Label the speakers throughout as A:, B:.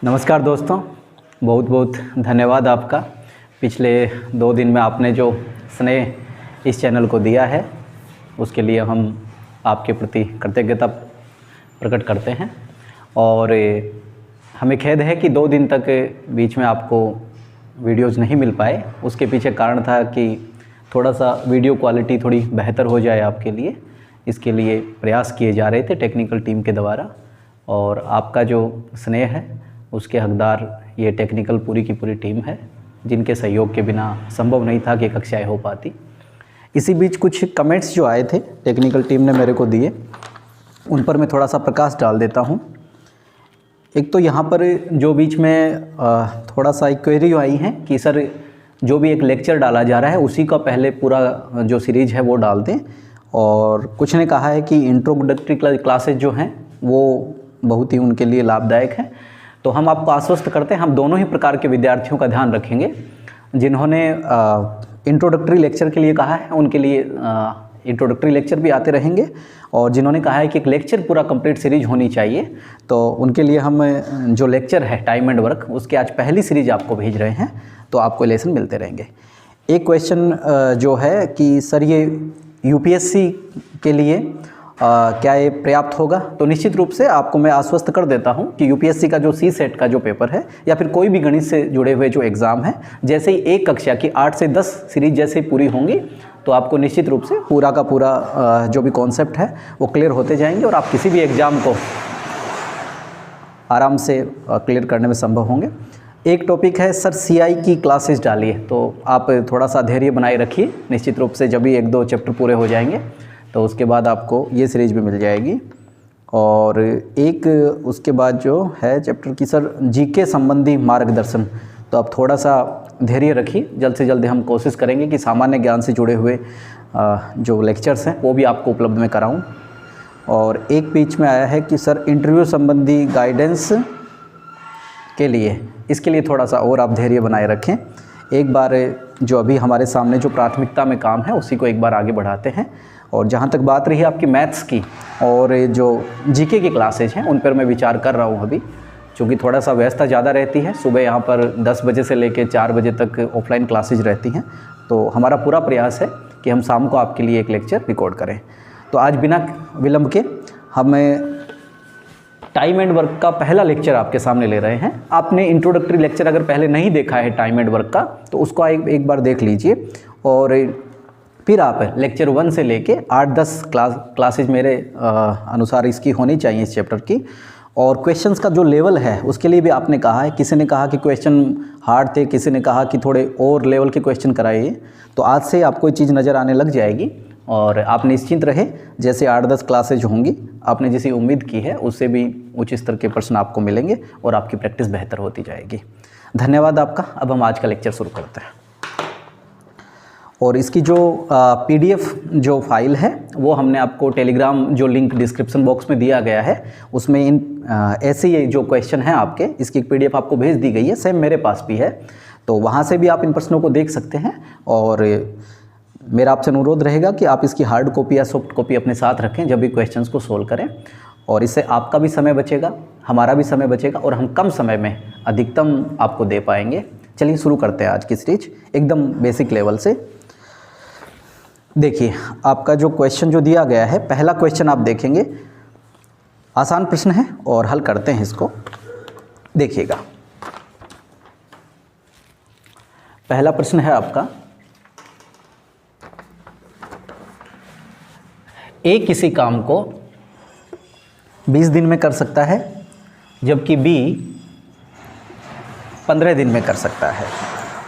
A: नमस्कार दोस्तों, बहुत बहुत धन्यवाद आपका। पिछले 2 दिन में आपने जो स्नेह इस चैनल को दिया है उसके लिए हम आपके प्रति कृतज्ञता प्रकट करते हैं। और हमें खेद है कि 2 दिन तक बीच में आपको वीडियोज़ नहीं मिल पाए। उसके पीछे कारण था कि थोड़ा सा वीडियो क्वालिटी थोड़ी बेहतर हो जाए आपके लिए, इसके लिए प्रयास किए जा रहे थे टेक्निकल टीम के द्वारा। और आपका जो स्नेह है उसके हकदार ये टेक्निकल पूरी की पूरी टीम है, जिनके सहयोग के बिना संभव नहीं था कि कक्षाएं हो पाती। इसी बीच कुछ कमेंट्स जो आए थे टेक्निकल टीम ने मेरे को दिए, उन पर मैं थोड़ा सा प्रकाश डाल देता हूं। एक तो यहाँ पर जो बीच में थोड़ा सा एक क्वेरी आई है कि सर जो भी एक लेक्चर डाला जा रहा है उसी का पहले पूरा जो सीरीज है वो डाल दें। और कुछ ने कहा है कि इंट्रोडक्टरी क्लासेज जो हैं वो बहुत ही उनके लिए लाभदायक हैं। तो हम आपको आश्वस्त करते हैं, हम दोनों ही प्रकार के विद्यार्थियों का ध्यान रखेंगे। जिन्होंने इंट्रोडक्टरी लेक्चर के लिए कहा है उनके लिए इंट्रोडक्टरी लेक्चर भी आते रहेंगे, और जिन्होंने कहा है कि एक लेक्चर पूरा कंप्लीट सीरीज होनी चाहिए तो उनके लिए हम जो लेक्चर है टाइम एंड वर्क उसके आज पहली सीरीज आपको भेज रहे हैं, तो आपको लेसन मिलते रहेंगे। एक क्वेश्चन जो है कि सर ये यूपीएससी के लिए क्या ये पर्याप्त होगा? तो निश्चित रूप से आपको मैं आश्वस्त कर देता हूं कि यूपीएससी का जो सी सेट का जो पेपर है या फिर कोई भी गणित से जुड़े हुए जो एग्ज़ाम है, जैसे ही एक कक्षा की 8 से 10 सीरीज जैसे पूरी होंगी तो आपको निश्चित रूप से पूरा का पूरा जो भी कॉन्सेप्ट है वो क्लियर होते जाएंगे और आप किसी भी एग्ज़ाम को आराम से क्लियर करने में संभव होंगे। एक टॉपिक है सर सीआई की क्लासेस डालिए, तो आप थोड़ा सा धैर्य बनाए रखिए। निश्चित रूप से जब भी 1-2 चैप्टर पूरे हो जाएंगे तो उसके बाद आपको ये सीरीज भी मिल जाएगी। और एक उसके बाद जो है चैप्टर की सर जीके संबंधी मार्गदर्शन, तो आप थोड़ा सा धैर्य रखिए। जल्द से जल्द हम कोशिश करेंगे कि सामान्य ज्ञान से जुड़े हुए जो लेक्चर्स हैं वो भी आपको उपलब्ध में कराऊं। और एक बीच में आया है कि सर इंटरव्यू संबंधी गाइडेंस के लिए, इसके लिए थोड़ा सा और आप धैर्य बनाए रखें। एक बार जो अभी हमारे सामने जो प्राथमिकता में काम है उसी को एक बार आगे बढ़ाते हैं। और जहाँ तक बात रही आपकी मैथ्स की और जो जीके की क्लासेज हैं उन पर मैं विचार कर रहा हूँ अभी, क्योंकि थोड़ा सा व्यवस्था ज़्यादा रहती है। सुबह यहाँ पर 10 बजे से लेकर 4 बजे तक ऑफलाइन क्लासेज रहती हैं, तो हमारा पूरा प्रयास है कि हम शाम को आपके लिए एक लेक्चर रिकॉर्ड करें। तो आज बिना विलंब के हम टाइम एंड वर्क का पहला लेक्चर आपके सामने ले रहे हैं। आपने इंट्रोडक्टरी लेक्चर अगर पहले नहीं देखा है टाइम एंड वर्क का तो उसको एक बार देख लीजिए, और फिर आप लेक्चर 1 से लेके 8-10 क्लासेज मेरे अनुसार इसकी होनी चाहिए इस चैप्टर की। और क्वेश्चंस का जो लेवल है उसके लिए भी आपने कहा है, किसी ने कहा कि क्वेश्चन हार्ड थे, किसी ने कहा कि थोड़े और लेवल के क्वेश्चन कराइए। तो आज से आपको ये चीज़ नज़र आने लग जाएगी और आप निश्चिंत रहे। जैसे 8-10 क्लासेज होंगी, आपने जैसी उम्मीद की है उससे भी उच्च स्तर के प्रश्न आपको मिलेंगे और आपकी प्रैक्टिस बेहतर होती जाएगी। धन्यवाद आपका। अब हम आज का लेक्चर शुरू करते हैं। और इसकी जो पीडीएफ जो फाइल है वो हमने आपको टेलीग्राम जो लिंक डिस्क्रिप्शन बॉक्स में दिया गया है उसमें इन ऐसे ये जो क्वेश्चन हैं आपके, इसकी एक पीडीएफ आपको भेज दी गई है। सेम मेरे पास भी है, तो वहाँ से भी आप इन प्रश्नों को देख सकते हैं। और मेरा आपसे अनुरोध रहेगा कि आप इसकी हार्ड कॉपी या सॉफ्ट कॉपी अपने साथ रखें जब भी क्वेश्चंस को सोल्व करें, और इससे आपका भी समय बचेगा, हमारा भी समय बचेगा और हम कम समय में अधिकतम आपको दे पाएंगे। चलिए शुरू करते हैं आज की सीरीज एकदम बेसिक लेवल से। देखिए आपका जो क्वेश्चन जो दिया गया है, पहला क्वेश्चन आप देखेंगे, आसान प्रश्न है और हल करते हैं इसको। देखिएगा पहला प्रश्न है आपका, ए किसी काम को 20 दिन में कर सकता है जबकि बी 15 दिन में कर सकता है,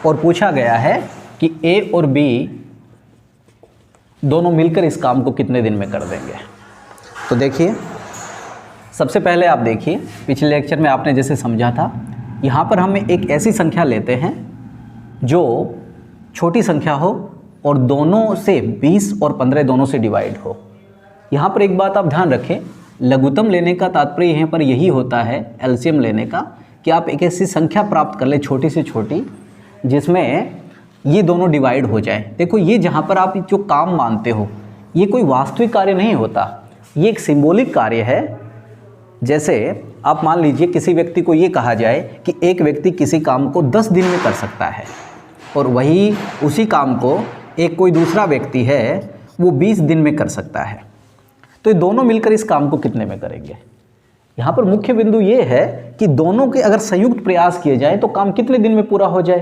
A: और पूछा गया है कि ए और बी दोनों मिलकर इस काम को कितने दिन में कर देंगे। तो देखिए सबसे पहले आप देखिए, पिछले लेक्चर में आपने जैसे समझा था, यहाँ पर हम एक ऐसी संख्या लेते हैं जो छोटी संख्या हो और दोनों से 20 और 15 दोनों से डिवाइड हो। यहाँ पर एक बात आप ध्यान रखें, लघुत्तम लेने का तात्पर्य यहाँ पर यही होता है, एलसीएम लेने का, कि आप एक ऐसी संख्या प्राप्त कर ले छोटी से छोटी जिसमें ये दोनों डिवाइड हो जाए। देखो ये जहाँ पर आप जो काम मानते हो ये कोई वास्तविक कार्य नहीं होता, ये एक सिंबॉलिक कार्य है जैसे आप मान लीजिए किसी व्यक्ति को ये कहा जाए कि एक व्यक्ति किसी काम को 10 दिन में कर सकता है और वही उसी काम को एक कोई दूसरा व्यक्ति है वो 20 दिन में कर सकता है, तो ये दोनों मिलकर इस काम को कितने में करेंगे। यहाँ पर मुख्य बिंदु ये है कि दोनों के अगर संयुक्त प्रयास किए जाए तो काम कितने दिन में पूरा हो जाए।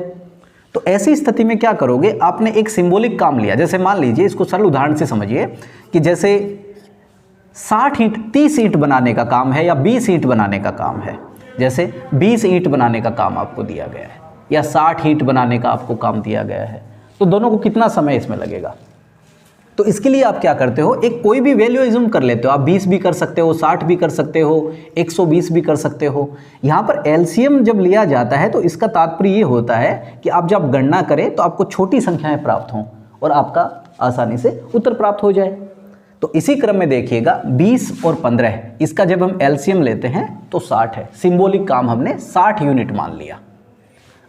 A: तो ऐसी स्थिति में क्या करोगे, आपने एक सिंबॉलिक काम लिया। जैसे मान लीजिए, इसको सरल उदाहरण से समझिए कि जैसे 60 ईंट 30 ईंट बनाने का काम है या 20 ईंट बनाने का काम है। जैसे 20 ईंट बनाने का काम आपको दिया गया है या 60 ईंट बनाने का आपको काम दिया गया है, तो दोनों को कितना समय इसमें लगेगा। तो इसके लिए आप क्या करते हो, एक कोई भी वैल्यू एज्यूम कर लेते हो। आप 20 भी कर सकते हो, 60 भी कर सकते हो, 120 भी कर सकते हो। यहाँ पर एलसीएम जब लिया जाता है तो इसका तात्पर्य ये होता है कि आप जब गणना करें तो आपको छोटी संख्याएं प्राप्त हों और आपका आसानी से उत्तर प्राप्त हो जाए। तो इसी क्रम में देखिएगा 20 और 15, इसका जब हम एलसीएम लेते हैं तो 60 है। सिंबॉलिक काम हमने 60 यूनिट मान लिया।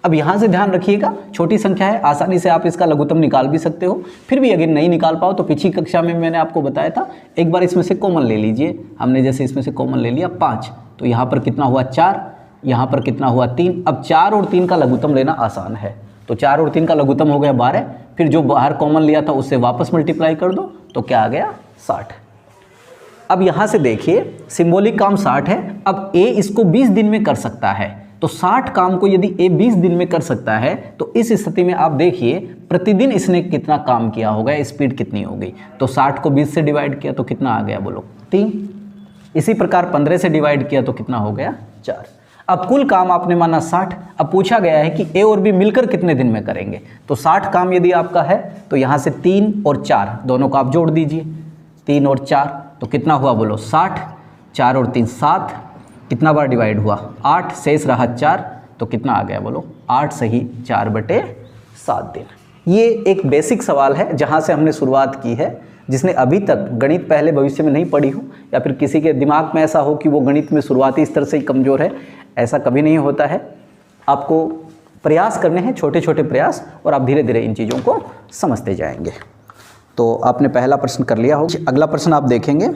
A: अब यहाँ से ध्यान रखिएगा, छोटी संख्या है, आसानी से आप इसका लघुत्तम निकाल भी सकते हो। फिर भी अगर नहीं निकाल पाओ तो पिछली कक्षा में मैंने आपको बताया था, एक बार इसमें से कॉमन ले लीजिए। हमने जैसे इसमें से कॉमन ले लिया 5, तो यहाँ पर कितना हुआ 4, यहाँ पर कितना हुआ 3। अब 4 और 3 का लघुत्तम लेना आसान है, तो 4 और 3 का लघुत्तम हो गया 12। फिर जो बाहर कॉमन लिया था उससे वापस मल्टीप्लाई कर दो तो क्या आ गया 60। अब यहाँ से देखिए सिंबॉलिक काम 60 है। अब ए इसको 20 दिन में कर सकता है, तो 60 काम को यदि ए 20 दिन में कर सकता है तो इस स्थिति में आप देखिए प्रतिदिन इसने कितना काम किया होगा, स्पीड कितनी हो गई। तो 60 को 20 से डिवाइड किया तो कितना आ गया बोलो 3। इसी प्रकार 15 से डिवाइड किया तो कितना हो गया 4। अब कुल काम आपने माना 60। अब पूछा गया है कि ए और बी मिलकर कितने दिन में करेंगे। तो 60 काम यदि आपका है तो यहाँ से 3 और 4 दोनों को आप जोड़ दीजिए, 3 और 4 तो कितना हुआ बोलो 60। 4 और 3 7, कितना बार डिवाइड हुआ 8, शेष रहा 4, तो कितना आ गया बोलो 8 सही 4/7 दिन। ये एक बेसिक सवाल है जहाँ से हमने शुरुआत की है। जिसने अभी तक गणित पहले भविष्य में नहीं पढ़ी हो या फिर किसी के दिमाग में ऐसा हो कि वो गणित में शुरुआती स्तर से ही कमज़ोर है, ऐसा कभी नहीं होता है। आपको प्रयास करने हैं, छोटे छोटे प्रयास, और आप धीरे धीरे इन चीज़ों को समझते जाएंगे। तो आपने पहला प्रश्न कर लिया हो। अगला प्रश्न आप देखेंगे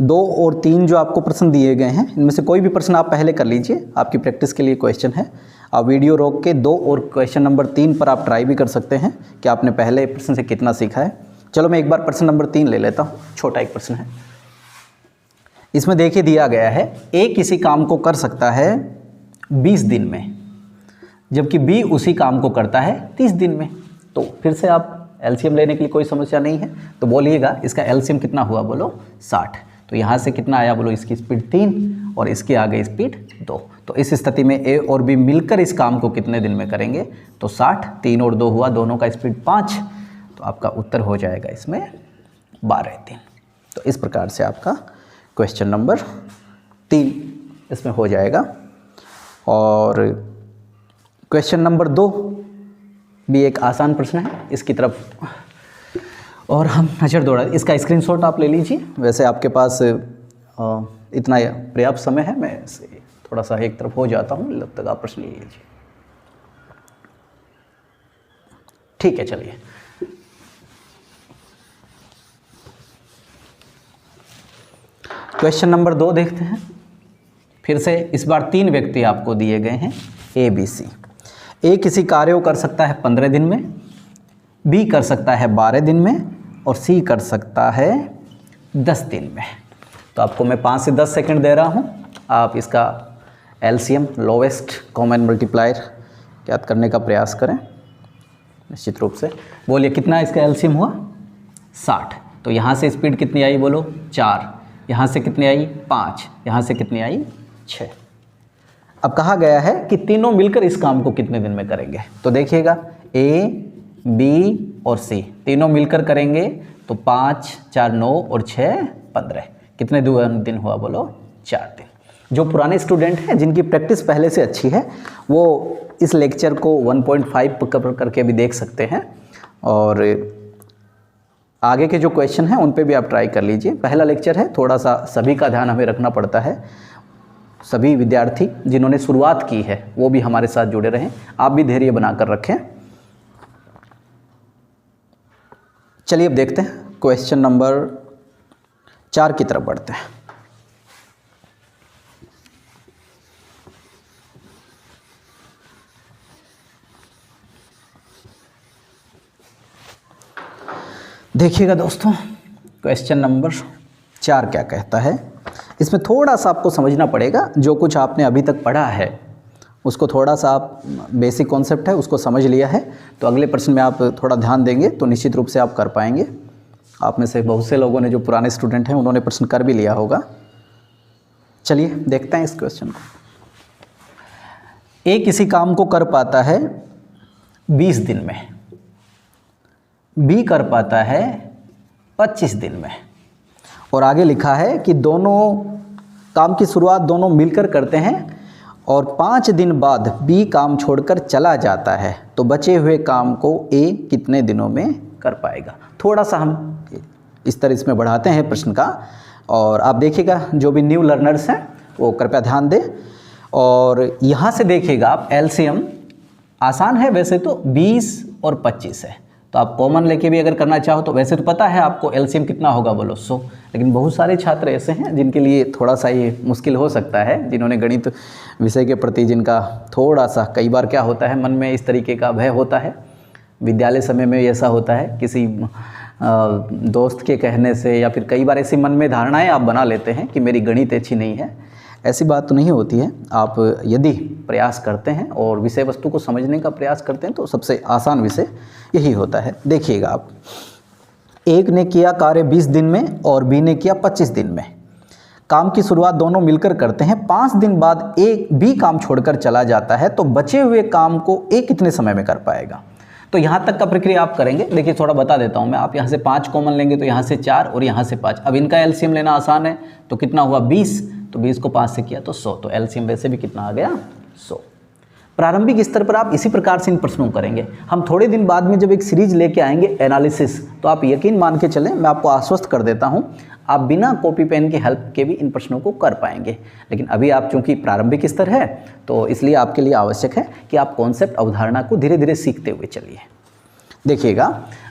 A: 2 और 3 जो आपको प्रश्न दिए गए हैं, इनमें से कोई भी प्रश्न आप पहले कर लीजिए, आपकी प्रैक्टिस के लिए क्वेश्चन है। आप वीडियो रोक के 2 और क्वेश्चन नंबर 3 पर आप ट्राई भी कर सकते हैं कि आपने पहले प्रश्न से कितना सीखा है। चलो मैं एक बार प्रश्न नंबर 3 ले लेता हूँ, छोटा एक प्रश्न है। इसमें देखिए दिया गया है ए किसी काम को कर सकता है 20 दिन में, जबकि बी उसी काम को करता है 30 दिन में। तो फिर से आप एलसीएम लेने के लिए कोई समस्या नहीं है, तो बोलिएगा इसका एलसीएम कितना हुआ बोलो 60। तो यहाँ से कितना आया बोलो, इसकी स्पीड 3 और इसकी आ गई स्पीड 2। तो इस स्थिति में ए और बी मिलकर इस काम को कितने दिन में करेंगे, तो 60, 3 और 2 हुआ, दोनों का स्पीड 5, तो आपका उत्तर हो जाएगा इसमें 12 दिन। तो इस प्रकार से आपका क्वेश्चन नंबर 3 इसमें हो जाएगा। और क्वेश्चन नंबर 2 भी एक आसान प्रश्न है, इसकी तरफ और हम नज़र दौड़ा। इसका स्क्रीनशॉट आप ले लीजिए। वैसे आपके पास इतना पर्याप्त समय है, मैं थोड़ा सा एक तरफ हो जाता हूँ, जब तक आप प्रश्न ले लीजिए। ठीक है, चलिए क्वेश्चन नंबर 2 देखते हैं। फिर से इस बार 3 व्यक्ति आपको दिए गए हैं ए बी सी। ए किसी कार्य को कर सकता है 15 दिन में, बी कर सकता है 12 दिन में और सी कर सकता है 10 दिन में। तो आपको मैं 5 से 10 सेकंड दे रहा हूँ, आप इसका एलसीएम लोवेस्ट कॉमन मल्टीप्लायर ज्ञात करने का प्रयास करें निश्चित रूप से। बोलिए कितना इसका एलसीएम हुआ 60। तो यहाँ से स्पीड कितनी आई बोलो 4, यहाँ से कितनी आई 5, यहाँ से कितनी आई 6। अब कहा गया है कि तीनों मिलकर इस काम को कितने दिन में करेंगे। तो देखिएगा ए बी और सी तीनों मिलकर करेंगे तो 5 4 9 और 6 15, कितने दिन हुआ बोलो 4 दिन। जो पुराने स्टूडेंट हैं जिनकी प्रैक्टिस पहले से अच्छी है वो इस लेक्चर को 1.5 करके भी देख सकते हैं, और आगे के जो क्वेश्चन हैं उन पे भी आप ट्राई कर लीजिए। पहला लेक्चर है, थोड़ा सा सभी का ध्यान हमें रखना पड़ता है। सभी विद्यार्थी जिन्होंने शुरुआत की है वो भी हमारे साथ जुड़े रहें, आप भी धैर्य बनाकर रखें। चलिए अब देखते हैं क्वेश्चन नंबर 4 की तरफ बढ़ते हैं। देखिएगा दोस्तों, क्वेश्चन नंबर 4 क्या कहता है। इसमें थोड़ा सा आपको समझना पड़ेगा, जो कुछ आपने अभी तक पढ़ा है उसको थोड़ा सा आप बेसिक कॉन्सेप्ट है उसको समझ लिया है, तो अगले प्रश्न में आप थोड़ा ध्यान देंगे तो निश्चित रूप से आप कर पाएंगे। आप में से बहुत से लोगों ने, जो पुराने स्टूडेंट हैं, उन्होंने प्रश्न कर भी लिया होगा। चलिए देखते हैं इस क्वेश्चन को। ए किसी काम को कर पाता है 20 दिन में, बी कर पाता है 25 दिन में, और आगे लिखा है कि दोनों काम की शुरुआत दोनों मिलकर करते हैं और 5 दिन बाद बी काम छोड़कर चला जाता है, तो बचे हुए काम को ए कितने दिनों में कर पाएगा। थोड़ा सा हम इस तरह इसमें बढ़ाते हैं प्रश्न का, और आप देखिएगा जो भी न्यू लर्नर्स हैं वो कृपया ध्यान दें। और यहाँ से देखिएगा आप एलसीएम आसान है वैसे तो, 20 और 25 है, तो आप कॉमन लेके भी अगर करना चाहो तो वैसे तो पता है आपको एलसीएम कितना होगा बोलो 100, लेकिन बहुत सारे छात्र ऐसे हैं जिनके लिए थोड़ा सा ये मुश्किल हो सकता है, जिन्होंने गणित विषय के प्रति जिनका थोड़ा सा, कई बार क्या होता है मन में इस तरीके का भय होता है, विद्यालय समय में ऐसा होता है, किसी दोस्त के कहने से या फिर कई बार ऐसी मन में धारणाएं आप बना लेते हैं कि मेरी गणित अच्छी नहीं है। ऐसी बात तो नहीं होती है। आप यदि प्रयास करते हैं और विषय वस्तु को समझने का प्रयास करते हैं तो सबसे आसान विषय यही होता है। देखिएगा आप, एक ने किया कार्य 20 दिन में और बी ने किया 25 दिन में। काम की शुरुआत दोनों मिलकर करते हैं, 5 दिन बाद ए बी काम छोड़कर चला जाता है, तो बचे हुए काम को ए कितने समय में कर पाएगा। तो यहाँ तक का प्रक्रिया आप करेंगे। देखिए थोड़ा बता देता हूँ मैं, आप यहाँ से 5 कॉमन लेंगे तो यहाँ से 4 और यहाँ से 5। अब इनका एलसीएम लेना आसान है, तो कितना हुआ 20, तो 20 को 5 से किया तो 100, तो एलसीएम वैसे भी कितना आ गया 100। प्रारंभिक स्तर पर आप इसी प्रकार से इन प्रश्नों को करेंगे। हम थोड़े दिन बाद में जब एक सीरीज लेके आएंगे एनालिसिस, तो आप यकीन मान के चलें, मैं आपको आश्वस्त कर देता हूँ, आप बिना कॉपी पेन की हेल्प के भी इन प्रश्नों को कर पाएंगे। लेकिन अभी आप चूंकि प्रारंभिक स्तर है तो इसलिए आपके लिए आवश्यक है कि आप कॉन्सेप्ट अवधारणा को धीरे धीरे सीखते हुए चलिए। देखिएगा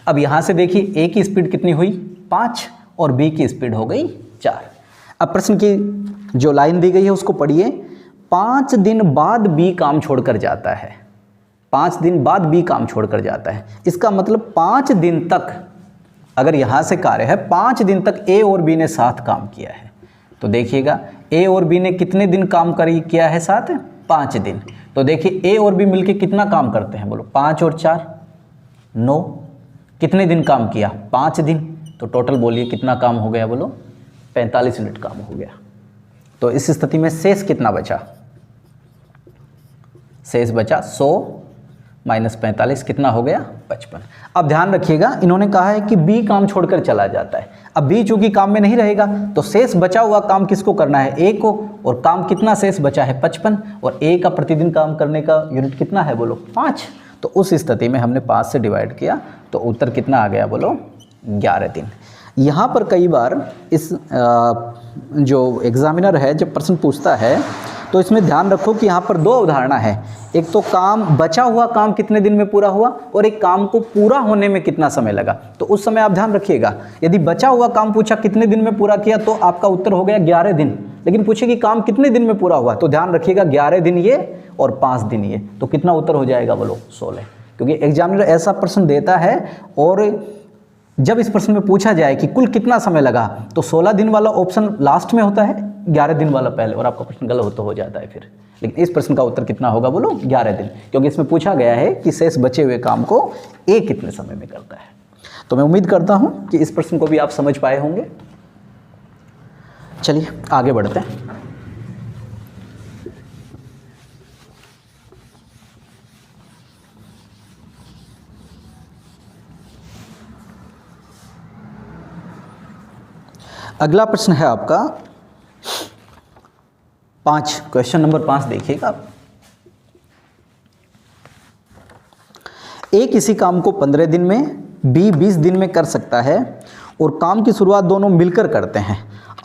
A: अब यहाँ से देखिए, ए की स्पीड कितनी हुई 5 और बी की स्पीड हो गई 4। अब प्रश्न की जो लाइन दी गई है उसको पढ़िए। 5 दिन बाद बी काम छोड़कर जाता है, 5 दिन बाद बी काम छोड़कर जाता है। इसका मतलब 5 दिन तक, अगर यहाँ से कार्य है 5 दिन तक ए और बी ने साथ काम किया है, तो देखिएगा ए और बी ने कितने दिन काम किया है साथ, 5 दिन। तो देखिए ए और बी मिलके कितना काम करते हैं बोलो, 5 और 4 9, कितने दिन काम किया 5 दिन, तो टोटल बोलिए कितना काम हो गया बोलो, 45 मिनट काम हो गया। तो इस स्थिति में शेष कितना बचा, शेष बचा 100 माइनस 45 कितना हो गया 55। अब ध्यान रखिएगा, इन्होंने कहा है कि बी काम छोड़कर चला जाता है। अब बी चूंकि काम में नहीं रहेगा तो शेष बचा हुआ काम किसको करना है, ए को, और काम कितना शेष बचा है 55, और ए का प्रतिदिन काम करने का यूनिट कितना है बोलो 5। तो उस स्थिति में हमने 5 से डिवाइड किया तो उत्तर कितना आ गया बोलो 11 दिन। यहाँ पर कई बार इस जो एग्जामिनर है जब प्रश्न पूछता है तो इसमें ध्यान रखो कि यहाँ पर 2 अवधारणा है। एक तो काम, बचा हुआ काम कितने दिन में पूरा हुआ, और एक काम को पूरा होने में कितना समय लगा। तो उस समय आप ध्यान रखिएगा, यदि बचा हुआ काम पूछा कितने दिन में पूरा किया तो आपका उत्तर हो गया 11 दिन। लेकिन पूछे कि काम कितने दिन में पूरा हुआ, तो ध्यान रखिएगा 11 दिन ये और 5 दिन ये, तो कितना उत्तर हो जाएगा बोलो 16। क्योंकि एग्जामिनर ऐसा प्रश्न देता है और जब इस प्रश्न में पूछा जाए कि कुल कितना समय लगा, तो 16 दिन वाला ऑप्शन लास्ट में होता है, 11 दिन वाला पहले, और आपका प्रश्न गलत हो जाता है फिर। लेकिन इस प्रश्न का उत्तर कितना होगा बोलो 11 दिन, क्योंकि इसमें पूछा गया है कि शेष बचे हुए काम को ए कितने समय में करता है। तो मैं उम्मीद करता हूं कि इस प्रश्न को भी आप समझ पाए होंगे। चलिए आगे बढ़ते हैं। अगला प्रश्न है आपका 5, क्वेश्चन नंबर 5 देखिएगा आप। ए किसी काम को 15 दिन में, बी 20 दिन में कर सकता है और काम की शुरुआत दोनों मिलकर करते हैं।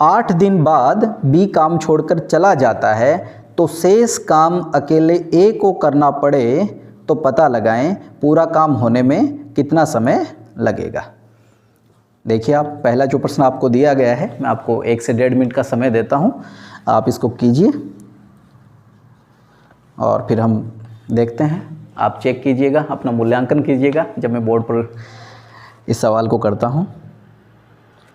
A: 8 दिन बाद बी काम छोड़कर चला जाता है, तो शेष काम अकेले ए को करना पड़े तो पता लगाएं पूरा काम होने में कितना समय लगेगा। देखिए आप, पहला जो प्रश्न आपको दिया गया है, मैं आपको 1 से 1.5 मिनट का समय देता हूं, आप इसको कीजिए और फिर हम देखते हैं। आप चेक कीजिएगा, अपना मूल्यांकन कीजिएगा जब मैं बोर्ड पर इस सवाल को करता हूँ।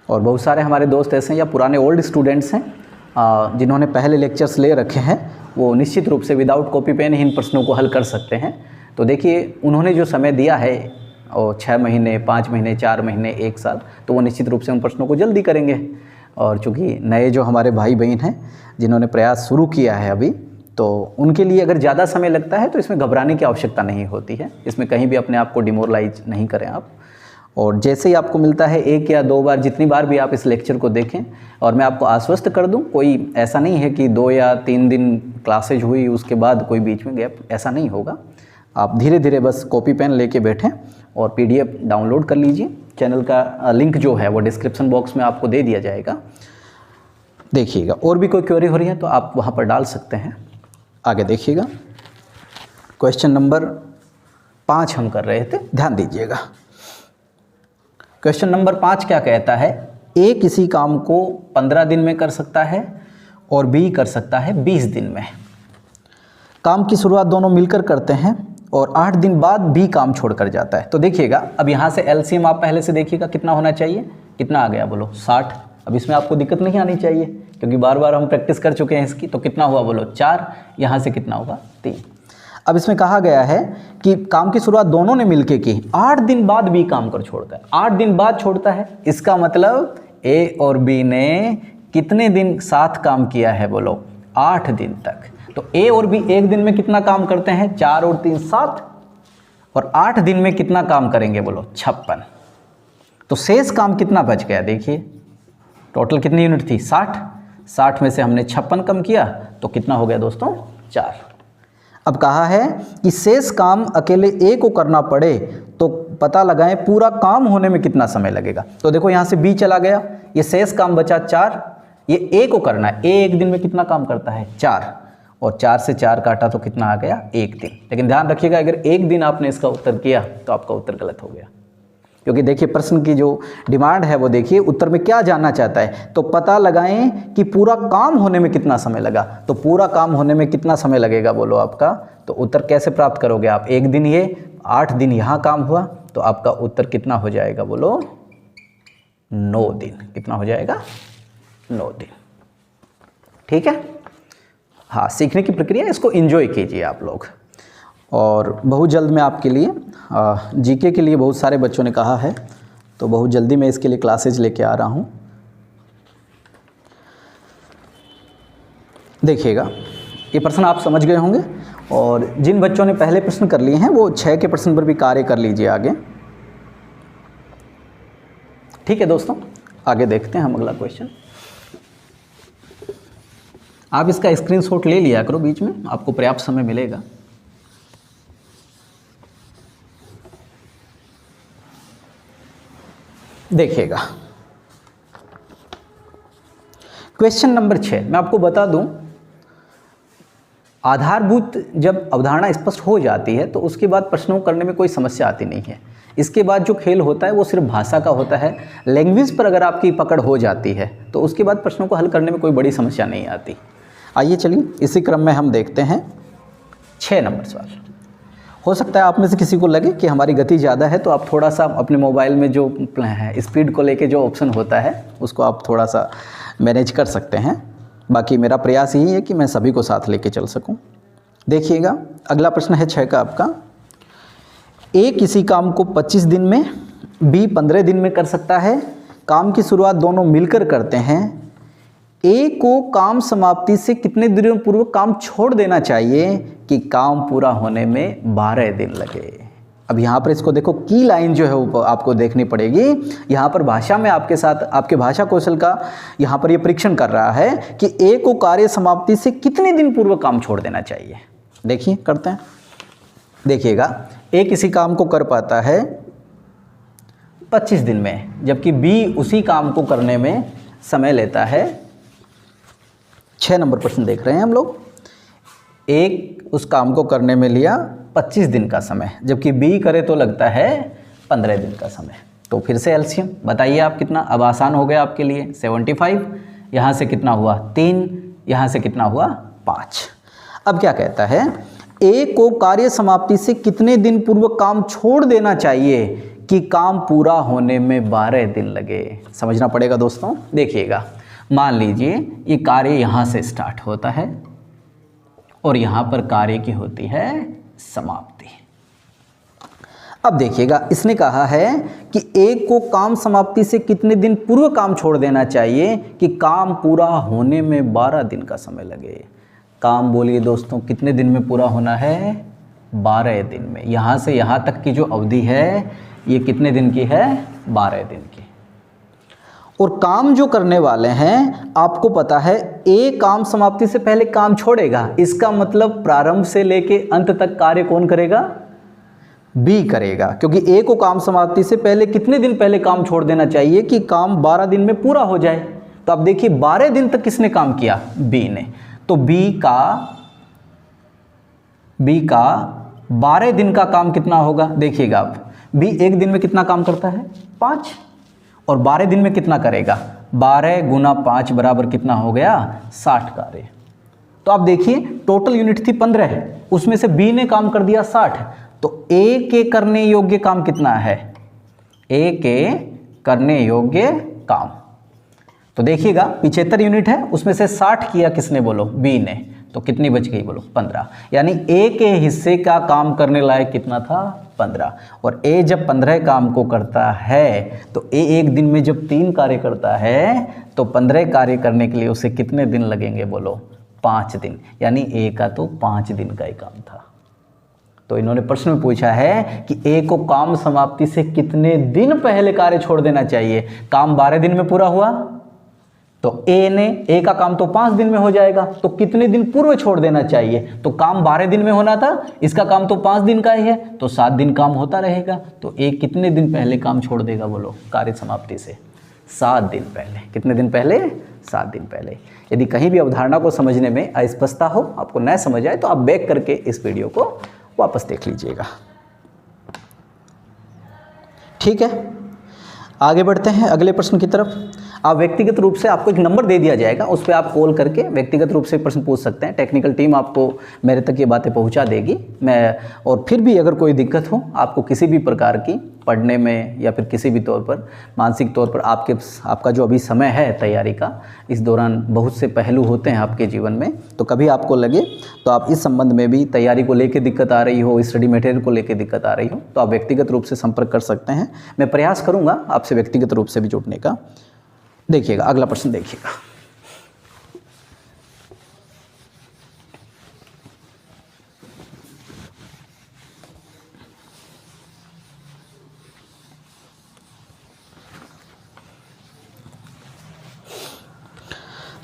A: और बहुत सारे हमारे दोस्त ऐसे हैं या पुराने ओल्ड स्टूडेंट्स हैं जिन्होंने पहले लेक्चर्स ले रखे हैं, वो निश्चित रूप से विदाउट कॉपी पेन ही इन प्रश्नों को हल कर सकते हैं। तो देखिए उन्होंने जो समय दिया है और 6 महीने, 5 महीने, 4 महीने, 1 साल, तो वो निश्चित रूप से उन प्रश्नों को जल्दी करेंगे। और चूँकि नए जो हमारे भाई बहन हैं जिन्होंने प्रयास शुरू किया है अभी, तो उनके लिए अगर ज़्यादा समय लगता है तो इसमें घबराने की आवश्यकता नहीं होती है। इसमें कहीं भी अपने आप को डिमोरलाइज नहीं करें आप। और जैसे ही आपको मिलता है 1 या 2 बार, जितनी बार भी आप इस लेक्चर को देखें, और मैं आपको आश्वस्त कर दूं, कोई ऐसा नहीं है कि 2 या 3 दिन क्लासेज हुई उसके बाद कोई बीच में गैप, ऐसा नहीं होगा। आप धीरे धीरे बस कॉपी पेन लेके बैठें और PDF डाउनलोड कर लीजिए। चैनल का लिंक जो है वो डिस्क्रिप्शन बॉक्स में आपको दे दिया जाएगा, देखिएगा। और भी कोई क्वेरी हो रही है तो आप वहाँ पर डाल सकते हैं। आगे देखिएगा, क्वेश्चन नंबर 5 हम कर रहे थे, ध्यान दीजिएगा। क्वेश्चन नंबर 5 क्या कहता है? A किसी काम को 15 दिन में कर सकता है और B कर सकता है 20 दिन में। काम की शुरुआत दोनों मिलकर करते हैं और 8 दिन बाद B काम छोड़कर जाता है। तो देखिएगा, अब यहाँ से LCM आप पहले से देखिएगा कितना होना चाहिए, कितना आ गया बोलो 60। अब इसमें आपको दिक्कत नहीं आनी चाहिए क्योंकि बार बार हम प्रैक्टिस कर चुके हैं इसकी। तो कितना हुआ बोलो 4, यहाँ से कितना होगा 3। अब इसमें कहा गया है कि काम की शुरुआत दोनों ने मिलके की, 8 दिन बाद B काम कर छोड़ता है। 8 दिन बाद छोड़ता है, इसका मतलब A और B ने कितने दिन साथ काम किया है बोलो 8 दिन तक। तो A और B एक दिन में कितना काम करते हैं? 4 और 3 7, और 8 दिन में कितना काम करेंगे बोलो 56। तो शेष काम कितना बच गया? देखिए टोटल कितनी यूनिट थी? 60। 60 में से हमने 56 कम किया तो कितना हो गया दोस्तों? 4। अब कहा है कि शेष काम अकेले A को करना पड़े तो पता लगाएं पूरा काम होने में कितना समय लगेगा। तो देखो यहाँ से B चला गया, ये शेष काम बचा 4, ये A को करना है। A एक दिन में कितना काम करता है? 4, और 4 से 4 काटा तो कितना आ गया? 1 दिन। लेकिन ध्यान रखिएगा, अगर 1 दिन आपने इसका उत्तर किया तो आपका उत्तर गलत हो गया, क्योंकि देखिए प्रश्न की जो डिमांड है वो देखिए उत्तर में क्या जानना चाहता है। तो पता लगाएं कि पूरा काम होने में कितना समय लगा। तो पूरा काम होने में कितना समय लगेगा बोलो आपका? तो उत्तर कैसे प्राप्त करोगे आप? 1 दिन ये, 8 दिन यहाँ काम हुआ, तो आपका उत्तर कितना हो जाएगा बोलो? 9 दिन। कितना हो जाएगा? 9 दिन। ठीक है। हाँ, सीखने की प्रक्रिया, इसको एंजॉय कीजिए आप लोग। और बहुत जल्द मैं आपके लिए जीके के लिए बहुत सारे बच्चों ने कहा है, तो बहुत जल्दी मैं इसके लिए क्लासेज लेके आ रहा हूँ। देखिएगा, ये प्रश्न आप समझ गए होंगे, और जिन बच्चों ने पहले प्रश्न कर लिए हैं वो 6 के प्रश्न पर भी कार्य कर लीजिए आगे। ठीक है दोस्तों, आगे देखते हैं हम अगला क्वेश्चन। आप इसका स्क्रीनशॉट ले लिया करो, बीच में आपको पर्याप्त समय मिलेगा। देखिएगा, क्वेश्चन नंबर 6 मैं आपको बता दूं, आधारभूत जब अवधारणा स्पष्ट हो जाती है तो उसके बाद प्रश्नों करने में कोई समस्या आती नहीं है। इसके बाद जो खेल होता है वो सिर्फ भाषा का होता है। लैंग्वेज पर अगर आपकी पकड़ हो जाती है तो उसके बाद प्रश्नों को हल करने में कोई बड़ी समस्या नहीं आती। आइए चलिए इसी क्रम में हम देखते हैं 6 नंबर सवाल। हो सकता है आप में से किसी को लगे कि हमारी गति ज़्यादा है, तो आप थोड़ा सा अपने मोबाइल में जो है स्पीड को लेके जो ऑप्शन होता है उसको आप थोड़ा सा मैनेज कर सकते हैं। बाकी मेरा प्रयास यही है कि मैं सभी को साथ लेके चल सकूं। देखिएगा, अगला प्रश्न है 6 का आपका। A किसी काम को 25 दिन में, B 15 दिन में कर सकता है। काम की शुरुआत दोनों मिलकर करते हैं। A को काम समाप्ति से कितने दिनों पूर्व काम छोड़ देना चाहिए कि काम पूरा होने में 12 दिन लगे। अब यहाँ पर इसको देखो, की लाइन जो है वो आपको देखनी पड़ेगी। यहाँ पर भाषा में आपके साथ आपके भाषा कौशल का यहाँ पर ये परीक्षण कर रहा है कि A को कार्य समाप्ति से कितने दिन पूर्व काम छोड़ देना चाहिए। देखिए करते हैं। देखिएगा, A किसी काम को कर पाता है 25 दिन में, जबकि B उसी काम को करने में समय लेता है। 6 नंबर प्रश्न देख रहे हैं हम लोग। एक उस काम को करने में लिया 25 दिन का समय, जबकि B करे तो लगता है 15 दिन का समय। तो फिर से एलसीएम बताइए आप कितना। अब आसान हो गया आपके लिए। 75, यहाँ से कितना हुआ 3, यहाँ से कितना हुआ 5। अब क्या कहता है, A को कार्य समाप्ति से कितने दिन पूर्व काम छोड़ देना चाहिए कि काम पूरा होने में 12 दिन लगे। समझना पड़ेगा दोस्तों। देखिएगा, मान लीजिए ये कार्य यहाँ से स्टार्ट होता है और यहाँ पर कार्य की होती है समाप्ति। अब देखिएगा, इसने कहा है कि ए को काम समाप्ति से कितने दिन पूर्व काम छोड़ देना चाहिए कि काम पूरा होने में 12 दिन का समय लगे। काम बोलिए दोस्तों कितने दिन में पूरा होना है? 12 दिन में। यहाँ से यहाँ तक की जो अवधि है ये कितने दिन की है? 12 दिन की। और काम जो करने वाले हैं आपको पता है ए काम समाप्ति से पहले काम छोड़ेगा, इसका मतलब प्रारंभ से लेके अंत तक कार्य कौन करेगा? बी करेगा, क्योंकि ए को काम समाप्ति से पहले कितने दिन पहले काम छोड़ देना चाहिए कि काम 12 दिन में पूरा हो जाए। तो अब देखिए 12 दिन तक किसने काम किया? बी ने। तो बी का 12 दिन का काम कितना होगा? देखिएगा आप, बी एक दिन में कितना काम करता है? 5। और 12 दिन में कितना करेगा? 12 गुना 5 बराबर कितना हो गया? 60 कार्य। तो आप देखिए टोटल यूनिट थी 15 है, उसमें से बी ने काम कर दिया 60। तो ए के करने योग्य काम कितना है? ए के करने योग्य काम तो देखिएगा 75 यूनिट है, उसमें से 60 किया किसने बोलो? बी ने। तो कितनी बच गई बोलो? 15। यानी ए के हिस्से का काम करने लायक कितना था? 15। और ए जब 15 काम को करता है तो ए एक दिन में जब 3 कार्य करता है तो 15 कार्य करने के लिए उसे कितने दिन लगेंगे बोलो? 5 दिन। यानी ए का तो 5 दिन का ही काम था। तो इन्होंने प्रश्न में पूछा है कि ए को काम समाप्ति से कितने दिन पहले कार्य छोड़ देना चाहिए। काम 12 दिन में पूरा हुआ तो ए का काम तो 5 दिन में हो जाएगा, तो कितने दिन पूर्व छोड़ देना चाहिए? तो काम 12 दिन में होना था, इसका काम तो 5 दिन का ही है, तो 7 दिन काम होता रहेगा। तो ए कितने दिन पहले काम छोड़ देगा बोलो कार्य समाप्ति से? 7 दिन पहले। कितने दिन पहले? 7 दिन पहले। यदि कहीं भी अवधारणा को समझने में अस्पष्टता हो, आपको न समझ आए, तो आप बैक करके इस वीडियो को वापस देख लीजिएगा। ठीक है, आगे बढ़ते हैं अगले प्रश्न की तरफ। आप व्यक्तिगत रूप से आपको एक नंबर दे दिया जाएगा, उस पर आप कॉल करके व्यक्तिगत रूप से प्रश्न पूछ सकते हैं। टेक्निकल टीम आपको मेरे तक ये बातें पहुंचा देगी। और फिर भी अगर कोई दिक्कत हो आपको किसी भी प्रकार की पढ़ने में या फिर किसी भी तौर पर मानसिक तौर पर आपका जो अभी समय है तैयारी का, इस दौरान बहुत से पहलू होते हैं आपके जीवन में, तो कभी आपको लगे तो आप इस संबंध में भी तैयारी को लेकर दिक्कत आ रही हो, स्टडी मटेरियल को लेकर दिक्कत आ रही हो, तो आप व्यक्तिगत रूप से संपर्क कर सकते हैं। मैं प्रयास करूँगा आपसे व्यक्तिगत रूप से भी जुड़ने का। देखिएगा अगला प्रश्न देखिएगा।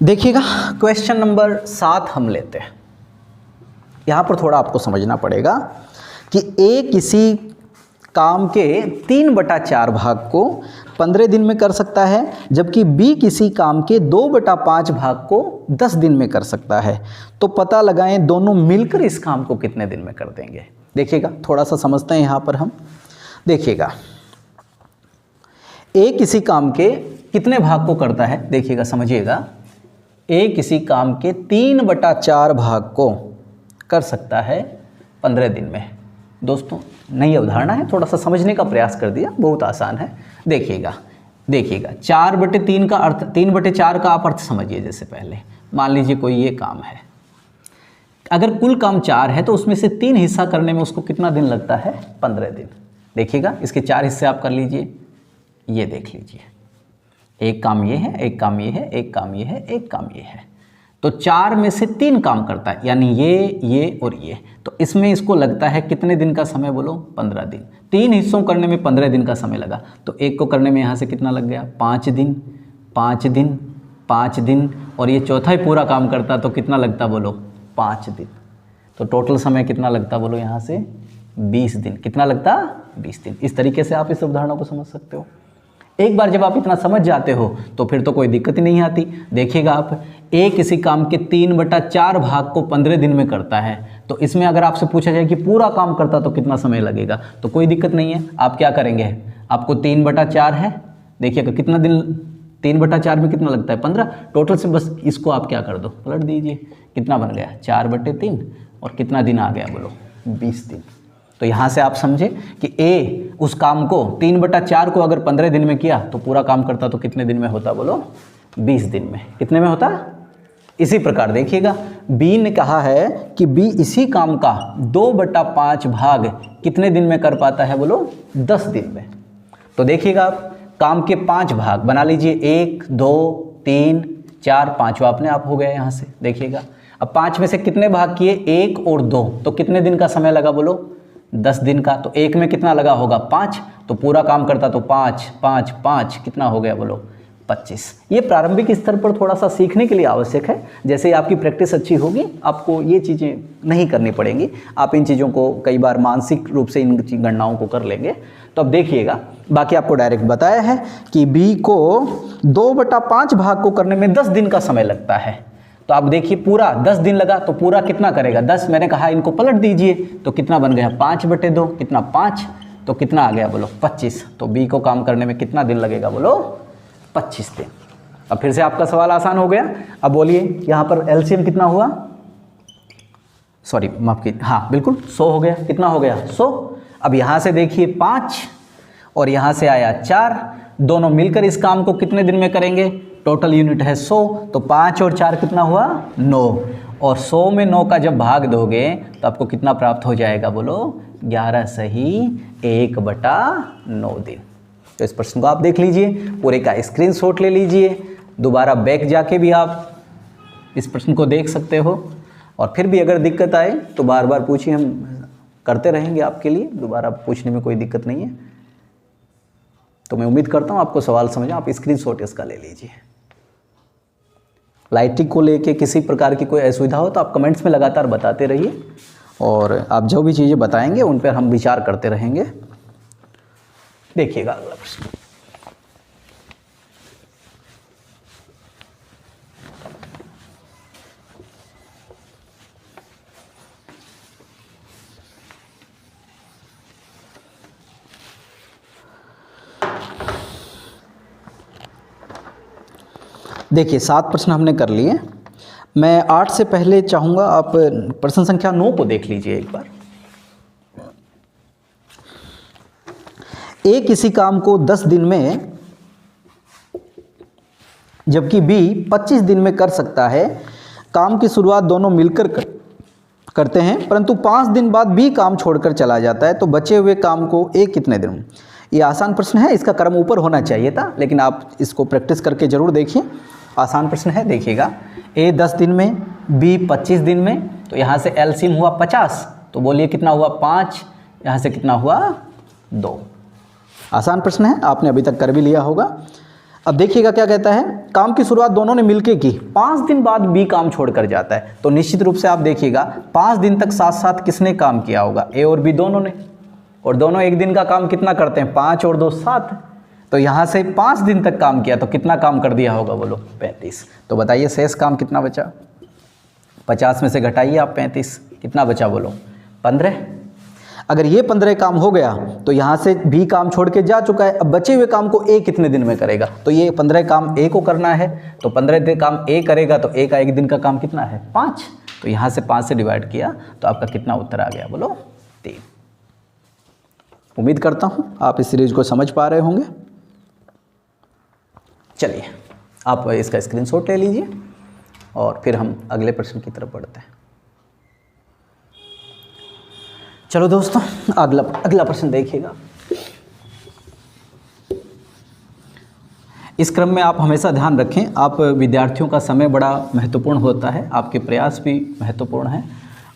A: देखिएगा क्वेश्चन नंबर 7 हम लेते हैं। यहाँ पर थोड़ा आपको समझना पड़ेगा कि ए किसी काम के 3/4 भाग को 15 दिन में कर सकता है, जबकि बी किसी काम के 2/5 भाग को 10 दिन में कर सकता है। तो पता लगाएं दोनों मिलकर इस काम को कितने दिन में कर देंगे। देखिएगा थोड़ा सा समझते हैं यहाँ पर हम। देखिएगा ए किसी काम के कितने भाग को करता है? देखिएगा समझिएगा, ए किसी काम के 3/4 भाग को कर सकता है 15 दिन में। दोस्तों नई अवधारणा है, थोड़ा सा समझने का प्रयास कर दिया, बहुत आसान है। देखिएगा 4/3 का अर्थ, 3/4 का आप अर्थ समझिए। जैसे पहले मान लीजिए कोई ये काम है, अगर कुल काम 4 है तो उसमें से 3 हिस्सा करने में उसको कितना दिन लगता है? 15 दिन। देखिएगा इसके 4 हिस्से आप कर लीजिए, ये देख लीजिए, एक काम ये है, एक काम ये है, एक काम ये है, एक काम ये है। तो 4 में से 3 काम करता है, यानी ये और ये। तो इसमें इसको लगता है कितने दिन का समय बोलो? 15 दिन। 3 हिस्सों करने में 15 दिन का समय लगा, तो एक को करने में यहाँ से कितना लग गया? 5 दिन, 5 दिन, 5 दिन, और ये चौथा ही पूरा काम करता तो कितना लगता बोलो? 5 दिन। तो टोटल समय कितना लगता बोलो यहाँ से? 20 दिन। कितना लगता? 20 दिन। इस तरीके से आप इस अवधारणा को समझ सकते हो। एक बार जब आप इतना समझ जाते हो तो फिर तो कोई दिक्कत ही नहीं आती। देखिएगा आप, ए किसी काम के 3/4 भाग को 15 दिन में करता है, तो इसमें अगर आपसे पूछा जाए कि पूरा काम करता तो कितना समय लगेगा, तो कोई दिक्कत नहीं है। आप क्या करेंगे, आपको 3/4 है, देखिएगा कितना दिन, 3/4 में कितना लगता है? 15। टोटल से बस इसको आप क्या कर दो, पलट दीजिए, कितना बन गया? 4/3, और कितना दिन आ गया बोलो? 20 दिन। तो यहाँ से आप समझे कि ए उस काम को 3/4 को अगर 15 दिन में किया तो पूरा काम करता तो कितने दिन में होता बोलो? 20 दिन में। कितने में होता? इसी प्रकार देखिएगा, बी ने कहा है कि बी इसी काम का 2/5 भाग कितने दिन में कर पाता है बोलो? 10 दिन में। तो देखिएगा आप काम के 5 भाग बना लीजिए, 1 2 3 4, 5वां अपने आप हो गया यहाँ से। देखिएगा अब 5 में से कितने भाग किए? 1 और 2, तो कितने दिन का समय लगा बोलो? 10 दिन का। तो 1 में कितना लगा होगा? 5, तो पूरा काम करता तो 5 5 5 कितना हो गया बोलो? 25। ये प्रारंभिक स्तर पर थोड़ा सा सीखने के लिए आवश्यक है। जैसे ही आपकी प्रैक्टिस अच्छी होगी आपको ये चीज़ें नहीं करनी पड़ेंगी, आप इन चीज़ों को कई बार मानसिक रूप से इन गणनाओं को कर लेंगे। तो अब देखिएगा, बाकी आपको डायरेक्ट बताया है कि बी को 2/5 भाग को करने में 10 दिन का समय लगता है। तो आप देखिए पूरा 10 दिन लगा तो पूरा कितना करेगा? 10 मैंने कहा इनको पलट दीजिए, तो कितना बन गया? 5/2 कितना? 5, तो कितना आ गया बोलो? 25। तो बी को काम करने में कितना दिन लगेगा बोलो? 25 दिन। अब फिर से आपका सवाल आसान हो गया। अब बोलिए यहाँ पर एलसीएम कितना हुआ? सॉरी माफ कीजिए, हाँ बिल्कुल 100 हो गया। कितना हो गया? 100। अब यहाँ से देखिए 5 और यहाँ से आया 4, दोनों मिलकर इस काम को कितने दिन में करेंगे? टोटल यूनिट है 100, तो 5 और 4 कितना हुआ? 9। और 100 में 9 का जब भाग दोगे तो आपको कितना प्राप्त हो जाएगा बोलो? 11 सही 1/9 दिन। तो इस प्रश्न को आप देख लीजिए, पूरे का स्क्रीनशॉट ले लीजिए, दोबारा बैक जाके भी आप इस प्रश्न को देख सकते हो। और फिर भी अगर दिक्कत आए तो बार बार पूछिए, हम करते रहेंगे आपके लिए, दोबारा पूछने में कोई दिक्कत नहीं है। तो मैं उम्मीद करता हूँ आपको सवाल समझा, आप स्क्रीनशॉट इसका ले लीजिए। लाइटिंग को लेके किसी प्रकार की कोई असुविधा हो तो आप कमेंट्स में लगातार बताते रहिए, और आप जो भी चीज़ें बताएंगे उन पर हम विचार करते रहेंगे। देखिएगा अगला प्रश्न। देखिए 7 प्रश्न हमने कर लिए। मैं 8 से पहले चाहूँगा आप प्रश्न संख्या 9 को देख लीजिए एक बार। ए किसी काम को 10 दिन में जबकि बी 25 दिन में कर सकता है। काम की शुरुआत दोनों मिलकर करते हैं, परंतु 5 दिन बाद बी काम छोड़कर चला जाता है, तो बचे हुए काम को ए कितने दिन? ये आसान प्रश्न है, इसका क्रम ऊपर होना चाहिए था, लेकिन आप इसको प्रैक्टिस करके जरूर देखिए। आसान प्रश्न है। देखिएगा, ए 10 दिन में, बी 25 दिन में, तो यहाँ से एलसीएम हुआ 50, तो बोलिए कितना हुआ? 5, यहाँ से कितना हुआ? 2। आसान प्रश्न है, आपने अभी तक कर भी लिया होगा। अब देखिएगा क्या कहता है, काम की शुरुआत दोनों ने मिलकर की, 5 दिन बाद बी काम छोड़कर जाता है, तो निश्चित रूप से आप देखिएगा 5 दिन तक साथ साथ किसने काम किया होगा? ए और बी दोनों ने, और दोनों एक दिन का काम कितना करते हैं? 5 और 2 7, तो यहाँ से 5 दिन तक काम किया तो कितना काम कर दिया होगा बोलो? 35। तो बताइए शेष काम कितना बचा? 50 में से घटाइए आप 35, कितना बचा बोलो? 15। अगर ये 15 काम हो गया तो यहाँ से बी काम छोड़ के जा चुका है, अब बचे हुए काम को ए कितने दिन में करेगा? तो ये 15 काम ए को करना है, तो 15 दिन काम ए करेगा, तो ए का एक दिन का काम कितना है? 5। तो यहाँ से 5 से डिवाइड किया तो आपका कितना उत्तर आ गया बोलो? 3। उम्मीद करता हूँ आप इस सीरीज को समझ पा रहे होंगे। चलिए आप इसका स्क्रीनशॉट ले लीजिए और फिर हम अगले प्रश्न की तरफ बढ़ते हैं। चलो दोस्तों, अगला प्रश्न देखिएगा। इस क्रम में आप हमेशा ध्यान रखें, आप विद्यार्थियों का समय बड़ा महत्वपूर्ण होता है, आपके प्रयास भी महत्वपूर्ण हैं,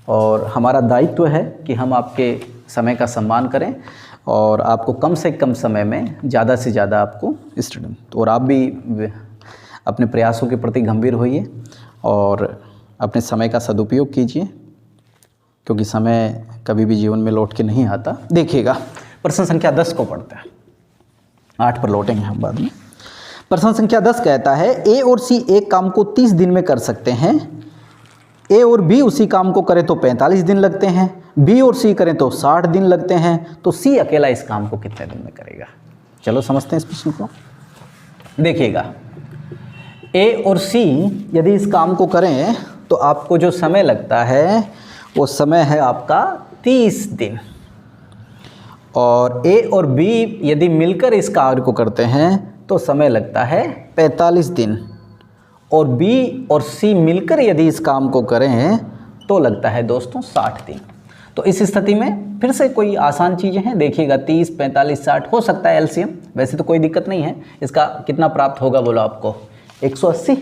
A: और हमारा दायित्व है कि हम आपके समय का सम्मान करें और आपको कम से कम समय में ज़्यादा से ज़्यादा आपको स्टूडेंट, और आप भी अपने प्रयासों के प्रति गंभीर होइए और अपने समय का सदुपयोग कीजिए, क्योंकि समय कभी भी जीवन में लौट के नहीं आता। देखिएगा प्रश्न संख्या 10 को पढ़ते हैं, 8 पर लौटेंगे हम बाद में। प्रश्न संख्या 10 कहता है, ए और सी एक काम को 30 दिन में कर सकते हैं। ए और बी उसी काम को करें तो 45 दिन लगते हैं, बी और सी करें तो 60 दिन लगते हैं, तो सी अकेला इस काम को कितने दिन में करेगा? चलो समझते हैं इस प्रश्न को। देखिएगा, ए और सी यदि इस काम को करें तो आपको जो समय लगता है वो समय है आपका 30 दिन। और ए और बी यदि मिलकर इस कार्य को करते हैं तो समय लगता है 45 दिन, और बी और सी मिलकर यदि इस काम को करें तो लगता है दोस्तों 60 दिन। तो इस स्थिति में फिर से कोई आसान चीज़ें हैं, देखिएगा 30, 45, 60 हो सकता है एलसीएम, वैसे तो कोई दिक्कत नहीं है। इसका कितना प्राप्त होगा बोलो आपको 180,